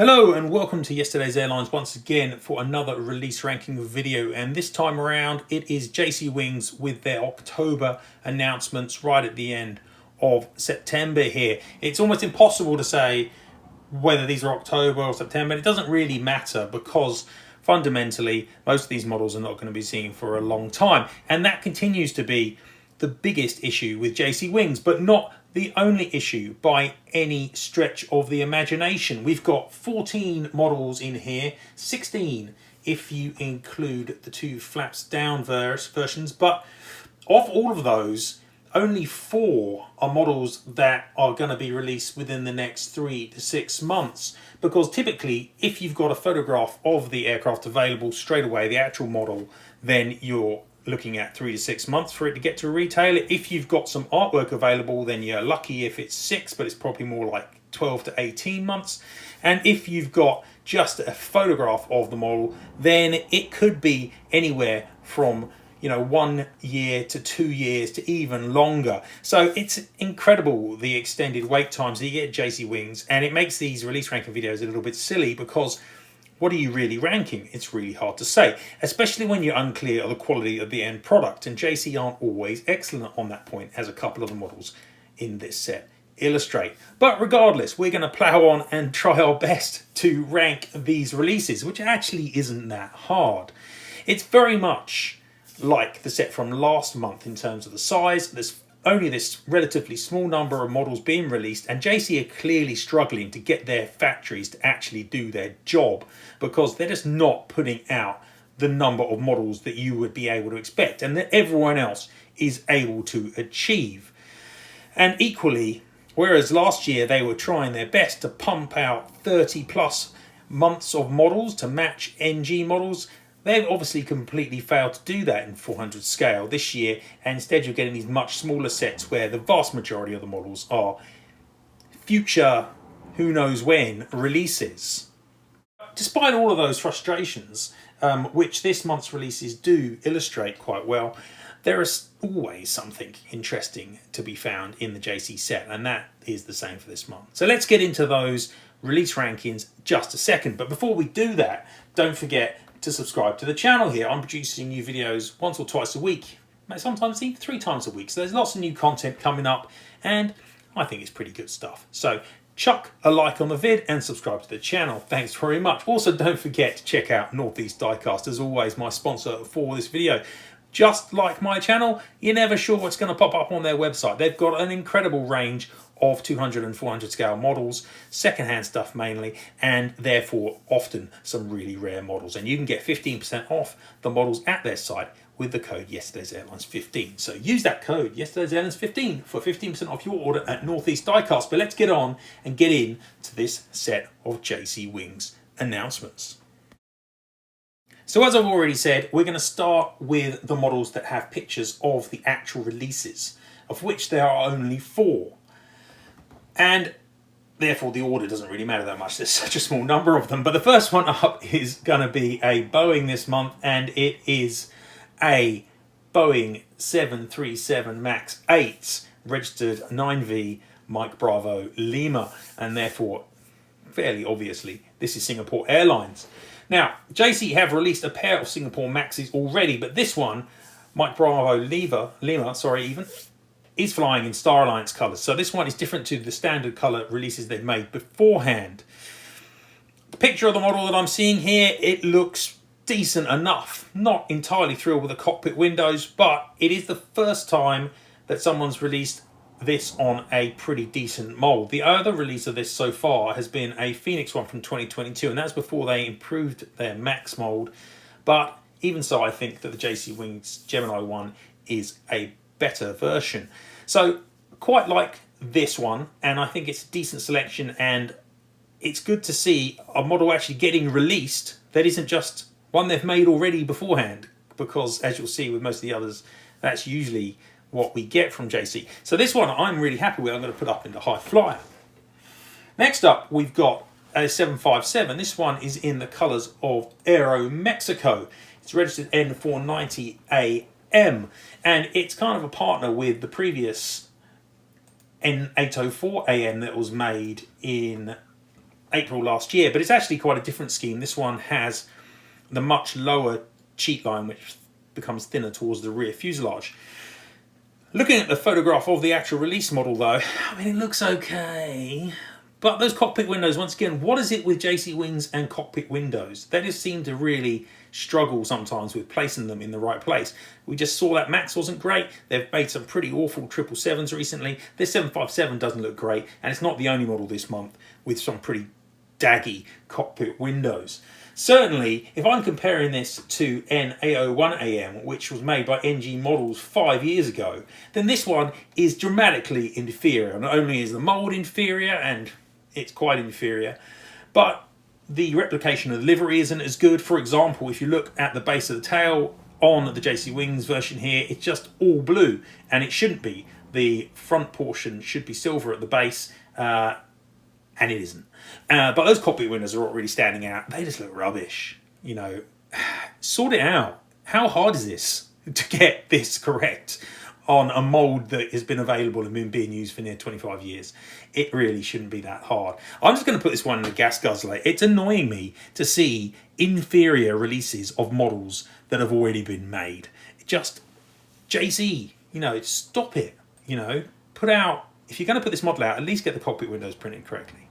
Hello and welcome to Yesterday's Airlines once again for another release ranking video, and this time around it is JC Wings with their October announcements right at the end of September here. It's almost impossible to say whether these are October or September. It doesn't really matter because fundamentally most of these models are not going to be seen for a long time, and that continues to be the biggest issue with JC Wings, but not the only issue by any stretch of the imagination. We've got 14 models in here, 16 if you include the two flaps down versions, but of all of those, only 4 are models that are going to be released within the next 3 to 6 months. Because typically, if you've got a photograph of the aircraft available straight away, the actual model, then you're looking at 3 to 6 months for it to get to retailer. If you've got some artwork available, then you're lucky if it's 6, but it's probably more like 12 to 18 months. And if you've got just a photograph of the model, then it could be anywhere from 1 year to 2 years to even longer. So it's incredible the extended wait times that you get JC Wings, and it makes these release ranking videos a little bit silly because what are you really ranking? It's really hard to say, especially when you're unclear of the quality of the end product, and JC aren't always excellent on that point, as a couple of the models in this set illustrate. But regardless, we're going to plow on and try our best to rank these releases, which actually isn't that hard. It's very much like the set from last month in terms of the size. There's only this relatively small number of models being released, and JC are clearly struggling to get their factories to actually do their job because they're just not putting out the number of models that you would be able to expect and that everyone else is able to achieve. And equally, whereas last year they were trying their best to pump out 30 plus months of models to match NG models, they've obviously completely failed to do that in 400 scale this year, and instead you're getting these much smaller sets where the vast majority of the models are future who knows when releases. Despite all of those frustrations, which this month's releases do illustrate quite well, there is always something interesting to be found in the JC set, and that is the same for this month. So let's get into those release rankings just a second. But before we do that, don't forget to subscribe to the channel here. I'm producing new videos once or twice a week, sometimes even 3 times a week. So there's lots of new content coming up, and I think it's pretty good stuff. So chuck a like on the vid and subscribe to the channel. Thanks very much. Also, don't forget to check out Northeast Diecast, as always, my sponsor for this video. Just like my channel, you're never sure what's going to pop up on their website. They've got an incredible range of 200 and 400 scale models, secondhand stuff mainly, and therefore often some really rare models. And you can get 15% off the models at their site with the code Yesterday's Airlines 15. So use that code Yesterday's Airlines 15 for 15% off your order at Northeast Diecast. But let's get on and get in to this set of JC Wings announcements. So as I've already said, we're going to start with the models that have pictures of the actual releases, of which there are only 4. And therefore the order doesn't really matter that much. There's such a small number of them. But the first one up is going to be a Boeing this month, and it is a Boeing 737 MAX 8 registered 9V Mike Bravo Lima, and therefore fairly obviously this is Singapore Airlines. Now, JC have released a pair of Singapore Maxes already, but this one, Mike Bravo Lima, is flying in Star Alliance colours. So this one is different to the standard colour releases they've made beforehand. The picture of the model that I'm seeing here, it looks decent enough. Not entirely thrilled with the cockpit windows, but it is the first time that someone's released this on a pretty decent mould. The other release of this so far has been a Phoenix one from 2022, and that's before they improved their Max mould. But even so, I think that the JC Wings Gemini one is a better version. So quite like this one, and I think it's a decent selection, and it's good to see a model actually getting released that isn't just one they've made already beforehand, because as you'll see with most of the others, that's usually what we get from JC. So this one I'm really happy with. I'm going to put up into High Flyer. Next up, we've got a 757. This one is in the colours of Aero Mexico. It's registered N490AM, and it's kind of a partner with the previous N804AM that was made in April last year, but it's actually quite a different scheme. This one has the much lower cheat line, which becomes thinner towards the rear fuselage. Looking at the photograph of the actual release model though, I mean, it looks okay. But those cockpit windows, once again, what is it with JC Wings and cockpit windows? They just seem to really struggle sometimes with placing them in the right place. We just saw that Max wasn't great. They've made some pretty awful 777s recently. This 757 doesn't look great, and it's not the only model this month with some pretty daggy cockpit windows. Certainly, if I'm comparing this to N801AM, which was made by NG Models 5 years ago, then this one is dramatically inferior. Not only is the mould inferior, and it's quite inferior, but the replication of the livery isn't as good. For example, if you look at the base of the tail on the JC Wings version here, it's just all blue, and it shouldn't be. The front portion should be silver at the base, and it isn't. But those cockpit windows are not really standing out. They just look rubbish. You know, sort it out. How hard is this to get this correct on a mould that has been available and been being used for near 25 years? It really shouldn't be that hard. I'm just going to put this one in the gas guzzler. It's annoying me to see inferior releases of models that have already been made. Just, JC, you know, stop it. You know, put out, if you're going to put this model out, at least get the cockpit windows printed correctly.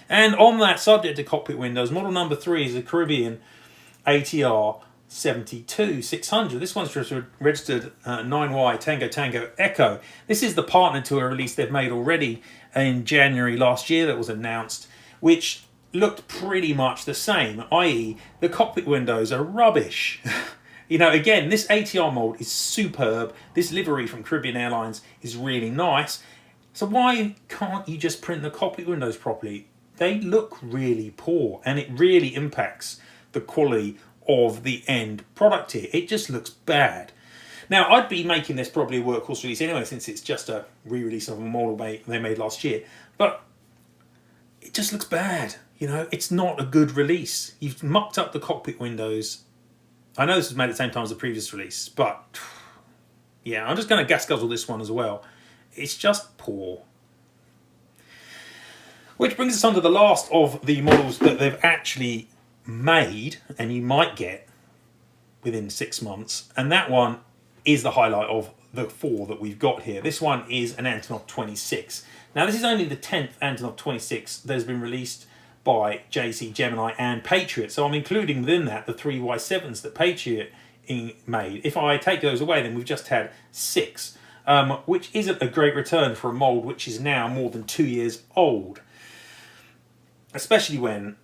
And on that subject of cockpit windows, model number 3 is a Caribbean ATR 72-600. This one's registered 9Y Tango Tango Echo. This is the partner to a release they've made already in January last year that was announced, which looked pretty much the same, i.e. the cockpit windows are rubbish. You know, again, this ATR mould is superb. This livery from Caribbean Airlines is really nice. So why can't you just print the cockpit windows properly? They look really poor, and it really impacts the quality of the end product here. It just looks bad. Now, I'd be making this probably a workhorse release anyway, since it's just a re-release of a model they made last year. But it just looks bad. You know, it's not a good release. You've mucked up the cockpit windows. I know this was made at the same time as the previous release, but yeah, I'm just going to gas guzzle this one as well. It's just poor. Which brings us on to the last of the models that they've actually made, and you might get within 6 months, and that one is the highlight of the 4 that we've got here. This one is an Antonov 26. Now, this is only the 10th Antonov 26 that has been released by JC, Gemini and Patriot, so I'm including within that the 3 Y7s that Patriot made. If I take those away, then we've just had 6, which isn't a great return for a mould which is now more than 2 years old. Especially when,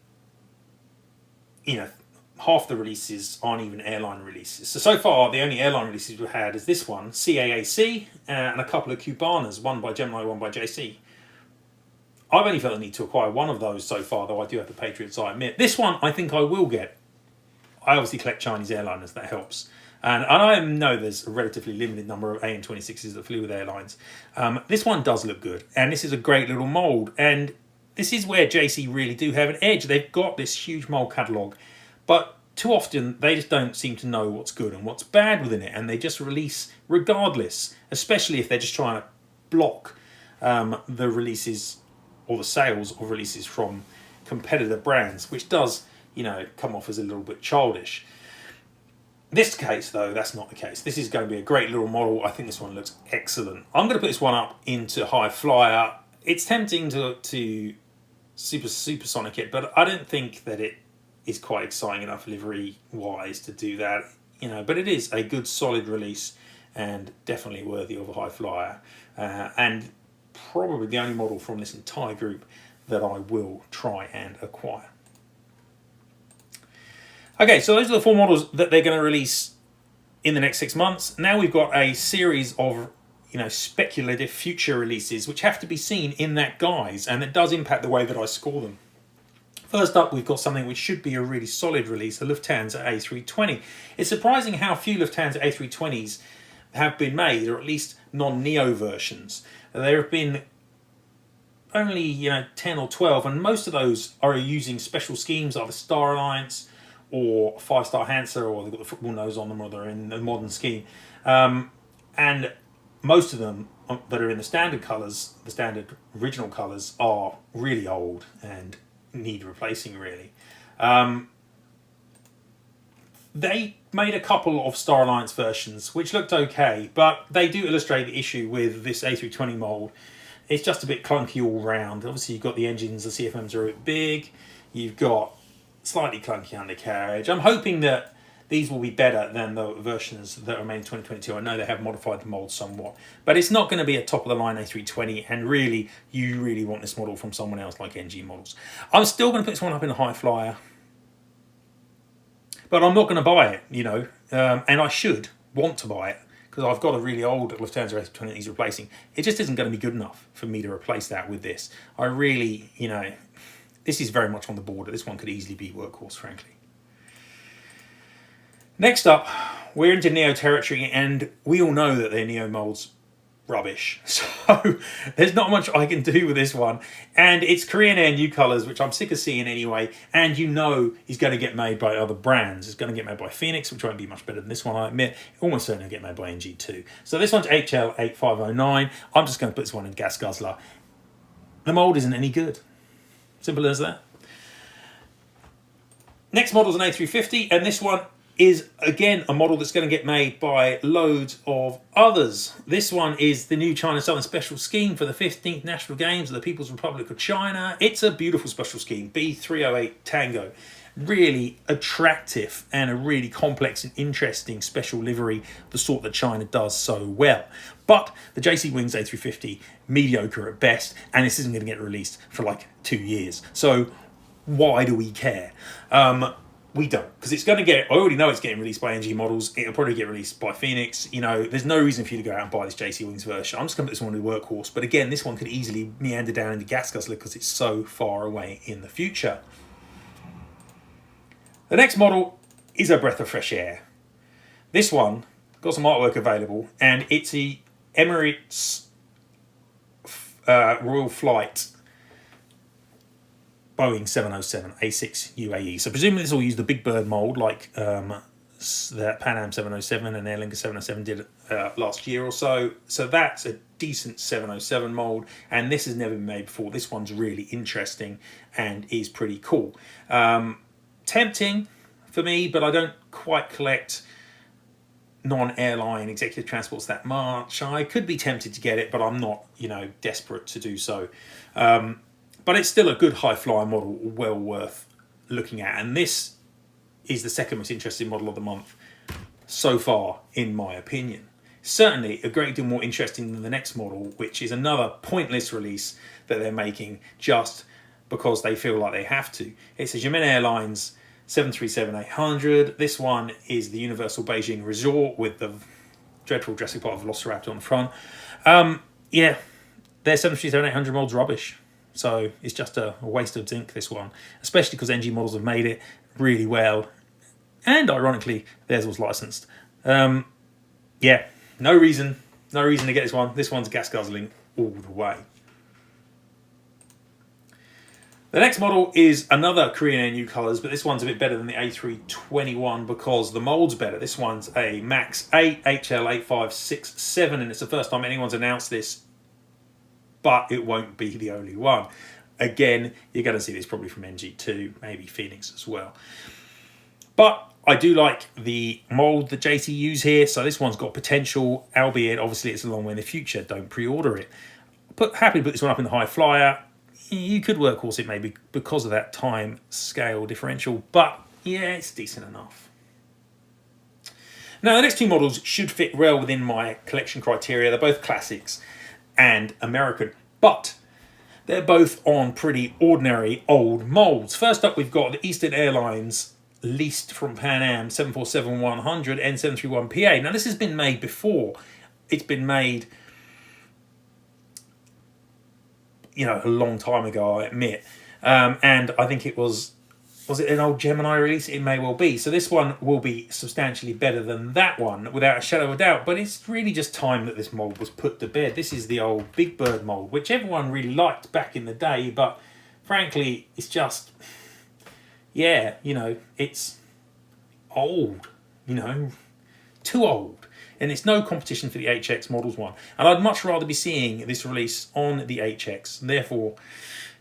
you know, half the releases aren't even airline releases. So far, the only airline releases we've had is this one, CAAC, and a couple of Cubanas, one by Gemini, one by JC. I've only felt the need to acquire one of those so far, though I do have the Patriots, I admit. This one, I think I will get. I obviously collect Chinese airliners, that helps. And I know there's a relatively limited number of AN26s that flew with airlines. This one does look good, and this is a great little mould, and this is where JC really do have an edge. They've got this huge mould catalogue, but too often they just don't seem to know what's good and what's bad within it, and they just release regardless, especially if they're just trying to block the releases or the sales of releases from competitor brands, which does, you know, come off as a little bit childish. This case, though, that's not the case. This is going to be a great little model. I think this one looks excellent. I'm going to put this one up into High Flyer. It's tempting to supersonic it, but I don't think that it is quite exciting enough livery-wise to do that. You know, but it is a good, solid release and definitely worthy of a High Flyer. And probably the only model from this entire group that I will try and acquire. Okay, so those are the 4 models that they're going to release in the next 6 months. Now we've got a series of, you know, speculative future releases which have to be seen in that guise, and it does impact the way that I score them. First up, we've got something which should be a really solid release, the Lufthansa A320. It's surprising how few Lufthansa A320s have been made, or at least non-Neo versions. There have been only, you know, 10 or 12, and most of those are using special schemes, either Star Alliance or 5-Star Hansa, or they've got the football nose on them, or they're in a modern scheme. And most of them that are in the standard colours, the standard original colours, are really old and need replacing, really. They made a couple of Star Alliance versions, which looked okay, but they do illustrate the issue with this A320 mould. It's just a bit clunky all round. Obviously, you've got the engines, the CFMs are a bit big. You've got slightly clunky undercarriage. I'm hoping that these will be better than the versions that are made in 2022. I know they have modified the mould somewhat, but it's not going to be a top-of-the-line A320, and really, you really want this model from someone else like NG Models. I'm still going to put this one up in a high flyer, but I'm not going to buy it, you know, and I should want to buy it because I've got a really old Lufthansa A320 that he's replacing. It just isn't going to be good enough for me to replace that with this. I really, you know, this is very much on the border. This one could easily be workhorse, frankly. Next up, we're into Neo territory, and we all know that their Neo mold's rubbish. So there's not much I can do with this one. And it's Korean Air new colours, which I'm sick of seeing anyway. And you know he's going to get made by other brands. It's going to get made by Phoenix, which won't be much better than this one, I admit. Almost certainly get made by NG too. So this one's HL8509. I'm just going to put this one in Gas Guzzler. The mould isn't any good. Simple as that. Next model's an A350, and this one is again a model that's going to get made by loads of others. This one is the new China Southern Special Scheme for the 15th National Games of the People's Republic of China. It's a beautiful special scheme, B308 Tango. Really attractive and a really complex and interesting special livery, the sort that China does so well. But the JC Wings A350, mediocre at best, and this isn't going to get released for like 2 years. So why do we care? We don't, because it's going to get, I already know it's getting released by NG Models. It'll probably get released by Phoenix. You know, there's no reason for you to go out and buy this JC Wings version. I'm just going to put this one in the workhorse. But again, this one could easily meander down into Gas Guzzler because it's so far away in the future. The next model is a breath of fresh air. This one got some artwork available, and it's a Emirates Royal Flight Boeing 707 A6 UAE. So presumably this will use the Big Bird mould like that Pan Am 707 and Aer Lingus 707 did last year or so. So that's a decent 707 mould, and this has never been made before. This one's really interesting and is pretty cool. Tempting for me, but I don't quite collect non-airline executive transports that much. I could be tempted to get it, but I'm not, you know, desperate to do so. But it's still a good high-flyer model, well worth looking at. And this is the second most interesting model of the month so far, in my opinion. Certainly a great deal more interesting than the next model, which is another pointless release that they're making just because they feel like they have to. It's a Japan Airlines 737-800. This one is the Universal Beijing Resort with the dreadful Jurassic Park Velociraptor on the front. Yeah, their 737-800 mold's rubbish. So it's just a waste of zinc, this one. Especially because NG Models have made it really well. And ironically, theirs was licensed. Yeah, no reason to get this one. This one's gas guzzling all the way. The next model is another Korean Air new colours, but this one's a bit better than the A321 because the mould's better. This one's a Max 8 HL8567, and it's the first time anyone's announced this, but it won't be the only one. Again, you're going to see this probably from NG2, maybe Phoenix as well. But I do like the mould that JT use here, so this one's got potential, albeit obviously it's a long way in the future. Don't pre-order it. Happy to put this one up in the high flyer. You could workhorse it maybe because of that time scale differential, but yeah, it's decent enough. Now, the next two models should fit well within my collection criteria. They're both classics and American, but they're both on pretty ordinary old molds. First up, we've got the Eastern Airlines leased from Pan Am 747-100 N731PA. Now, this has been made before. It's been made, you know, a long time ago, I admit. And I think it was it an old Gemini release? It may well be. So this one will be substantially better than that one, without a shadow of a doubt. But it's really just time that this mould was put to bed. This is the old Big Bird mould, which everyone really liked back in the day. But frankly, it's just, yeah, you know, it's old, you know, too old. And it's no competition for the HX Models one. And I'd much rather be seeing this release on the HX. And therefore,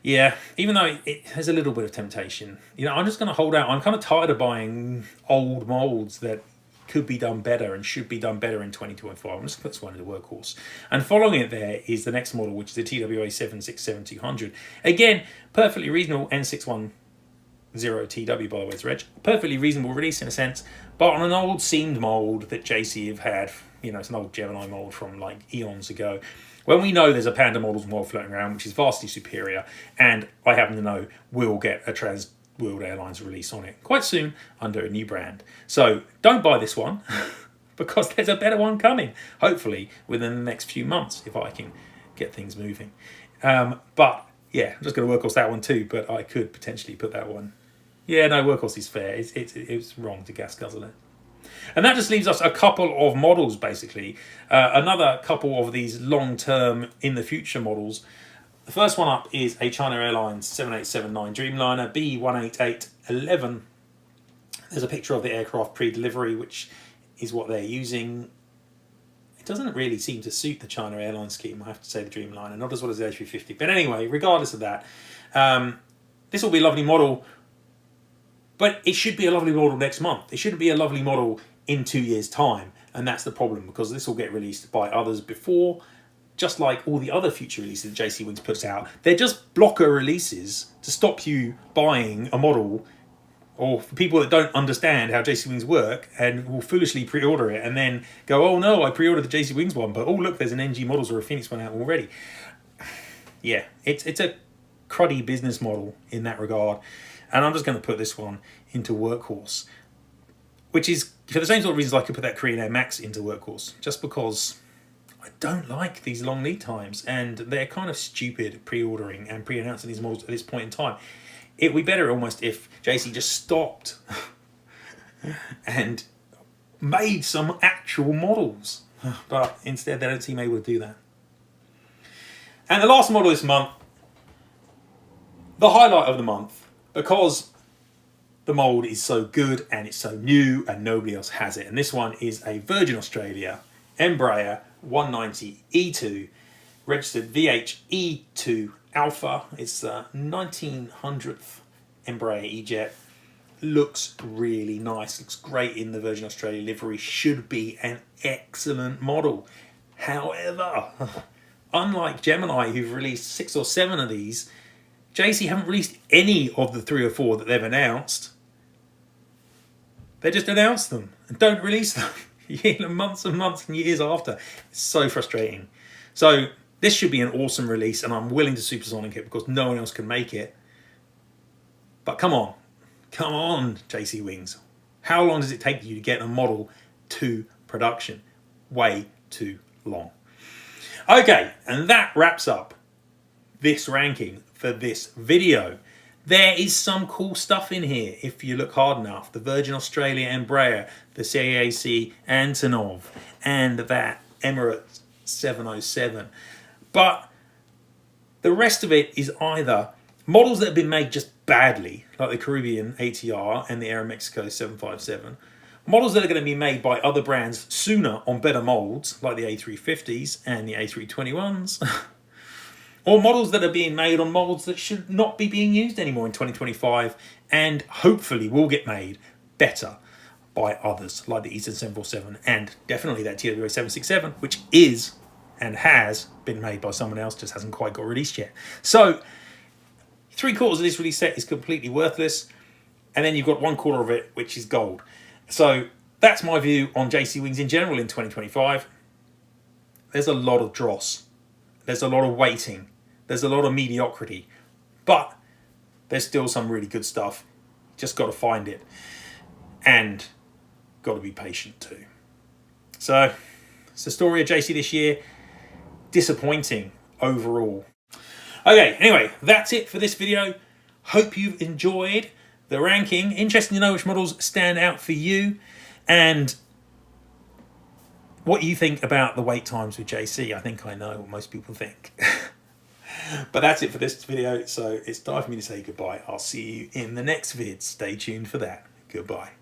Yeah, even though it has a little bit of temptation, you know, I'm just going to hold out. I'm kind of tired of buying old molds that could be done better and should be done better in 2025. I'm just going to put this one in the workhorse. And following it there is the next model, which is the TWA 767-200. Again, perfectly reasonable N610TW, by the way, it's reg. Perfectly reasonable release in a sense, but on an old seamed mold that JC have had. You know, it's an old Gemini mold from like eons ago. When we know there's a Panda Models mold floating around, which is vastly superior, and I happen to know we'll get a Trans World Airlines release on it quite soon under a new brand. So don't buy this one because there's a better one coming, hopefully within the next few months if I can get things moving. But yeah, I'm just going to workhorse that one too, but I could potentially put that one. Yeah, no, workhorse is fair. It's wrong to gas guzzle it. And that just leaves us a couple of models, basically. Another couple of these long-term, in-the-future models. The first one up is a China Airlines 7879 Dreamliner B18811. There's a picture of the aircraft pre-delivery, which is what they're using. It doesn't really seem to suit the China Airlines scheme, I have to say, the Dreamliner. Not as well as the A350. But anyway, regardless of that, this will be a lovely model. But it should be a lovely model next month. It shouldn't be a lovely model in 2 years' time. And that's the problem, because this will get released by others before, just like all the other future releases that JC Wings puts out. They're just blocker releases to stop you buying a model, or for people that don't understand how JC Wings work and will foolishly pre-order it and then go, oh no, I pre-ordered the JC Wings one, but oh look, there's an NG Models or a Phoenix one out already. Yeah, it's a cruddy business model in that regard. And I'm just going to put this one into workhorse, which is for the same sort of reasons I could put that Korean Air Max into workhorse, just because I don't like these long lead times and they're kind of stupid pre-ordering and pre-announcing these models at this point in time. It would be better almost if JC just stopped and made some actual models, but instead they don't seem able to do that. And the last model this month, the highlight of the month, because the mold is so good and it's so new and nobody else has it. And this one is a Virgin Australia Embraer 190E2, registered VHE2 Alpha. It's the 1900th Embraer E-Jet. Looks really nice, looks great in the Virgin Australia livery, should be an excellent model. However, unlike Gemini, who've released 6 or 7 of these, JC haven't released any of the 3 or 4 that they've announced. They just announce them and don't release them months and months and years after. It's so frustrating. So this should be an awesome release, and I'm willing to supersonic it because no one else can make it. But come on, JC Wings. How long does it take you to get a model to production? Way too long. Okay, and that wraps up this ranking for this video. There is some cool stuff in here if you look hard enough. The Virgin Australia Embraer, the CAAC Antonov, and that Emirates 707. But the rest of it is either models that have been made just badly, like the Caribbean ATR and the Aeromexico 757, models that are going to be made by other brands sooner on better molds, like the A350s and the A321s, or models that are being made on molds that should not be being used anymore in 2025 and hopefully will get made better by others, like the Eastern 747 and definitely that TWA 767, which is and has been made by someone else, just hasn't quite got released yet. So 3/4 of this release set is completely worthless, and then you've got 1/4 of it which is gold. So that's my view on JC Wings in general in 2025. There's a lot of dross. There's a lot of waiting. There's a lot of mediocrity. But there's still some really good stuff. Just got to find it. And got to be patient too. So it's the story of JC this year. Disappointing overall. Okay, anyway, that's it for this video. Hope you've enjoyed the ranking. Interesting to know which models stand out for you and what you think about the wait times with JC. I think I know what most people think. But that's it for this video. So it's time for me to say goodbye. I'll see you in the next vid. Stay tuned for that. Goodbye.